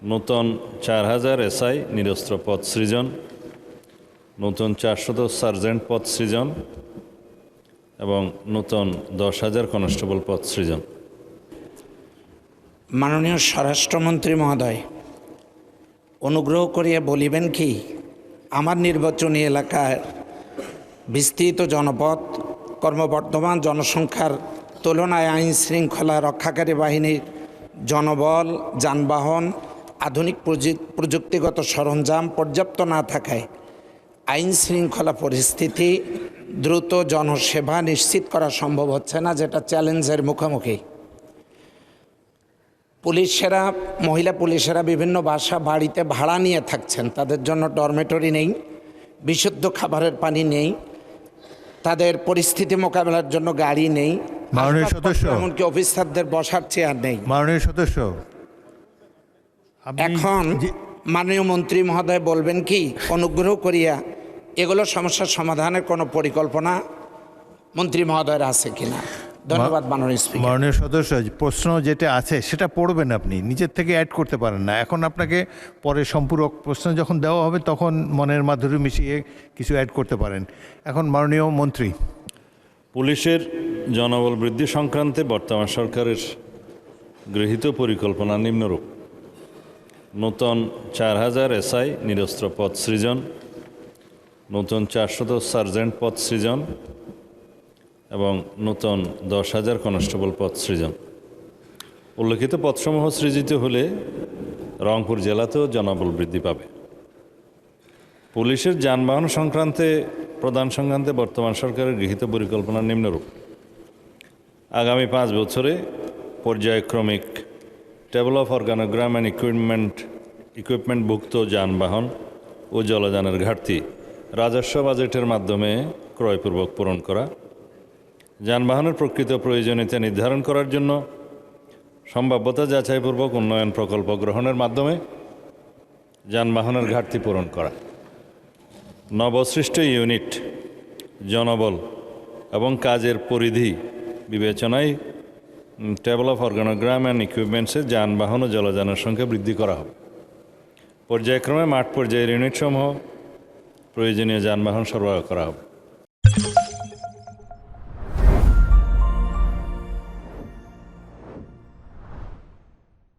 নূতন 4000 এসআই নিরস্ত্র পদ সৃজন, নূতন 400 সার্জেন্ট পদ সৃজন এবং নূতন 10,000 কনস্টেবল পদ সৃজন। মাননীয় স্বরাষ্ট্রমন্ত্রী মহোদয়, অনুগ্রহ করিয়া বলিবেন কি, আমার নির্বাচনী এলাকায় বিস্তৃত জনপদ, কর্মবর্ধমান জনসংখ্যার তুলনায় আইন শৃঙ্খলা রক্ষাকারী বাহিনীর জনবল, যানবাহন, আধুনিক প্রযুক্তিগত সরঞ্জাম পর্যাপ্ত না থাকায় আইন শৃঙ্খলা পরিস্থিতি দ্রুত জনসেবা নিশ্চিত করা সম্ভব হচ্ছে না, যেটা চ্যালেঞ্জের মুখোমুখি। পুলিশেরা, মহিলা পুলিশেরা বিভিন্ন বাড়িতে ভাড়া নিয়ে থাকছেন, তাদের জন্য ডরমেটরি নেই, বিশুদ্ধ খাবারের পানি নেই, তাদের পরিস্থিতি মোকাবেলার জন্য গাড়ি নেই, মাননীয় সদস্য, এমনকি অফিসারদের বসার চেয়ার নেই। মাননীয় সদস্য, এখন মাননীয় মন্ত্রী মহোদয় বলবেন কি, অনুগ্রহ করিয়া এগুলো সমস্যার সমাধানের কোনো পরিকল্পনা মন্ত্রী মহোদয়ের আছে কিনা? ধন্যবাদ মাননীয় স্পিকার। মাননীয় সদস্য, প্রশ্ন যেটা আছে সেটা পড়বেন, আপনি নিজের থেকে অ্যাড করতে পারেন না। এখন আপনাকে পরে সম্পূরক প্রশ্ন যখন দেওয়া হবে তখন মনের মাধুরী মিশিয়ে কিছু অ্যাড করতে পারেন। এখন মাননীয় মন্ত্রী। পুলিশের জনবল বৃদ্ধি সংক্রান্তে বর্তমান সরকারের গৃহীত পরিকল্পনা নিম্নরূপ: নূতন 4000 এসআই নিরস্ত্র পদ সৃজন, নূতন 400 সার্জেন্ট পদ সৃজন এবং নূতন 10,000 কনস্টেবল পদ সৃজন। উল্লেখিত পদসমূহ সৃজিত হলে রংপুর জেলাতেও জনবল বৃদ্ধি পাবে। পুলিশের যানবাহন প্রদান সংক্রান্তে বর্তমান সরকারের গৃহীত পরিকল্পনা নিম্নরূপ: আগামী 5 বছরে পর্যায়ক্রমিক টেবল অফ অর্গানোগ্রাম অ্যান্ড ইকুইপমেন্টভুক্ত যানবাহন ও জলযানের ঘাটতি রাজস্ব বাজেটের মাধ্যমে ক্রয়পূর্বক পূরণ করা, যানবাহনের প্রকৃত প্রয়োজনীয়তা নির্ধারণ করার জন্য সম্ভাব্যতা যাচাইপূর্বক উন্নয়ন প্রকল্প গ্রহণের মাধ্যমে যানবাহনের ঘাটতি পূরণ করা, নবসৃষ্ট ইউনিট, জনবল এবং কাজের পরিধি বিবেচনায় টেবল অফ অর্গানোগ্রাম অ্যান্ড ইকুইপমেন্টসে যানবাহন ও জলযানের সংখ্যা বৃদ্ধি করা হবে। পর্যায়ক্রমে মাঠ পর্যায়ের ইউনিটসমূহ প্রয়োজনীয় যানবাহন সরবরাহ করা হবে।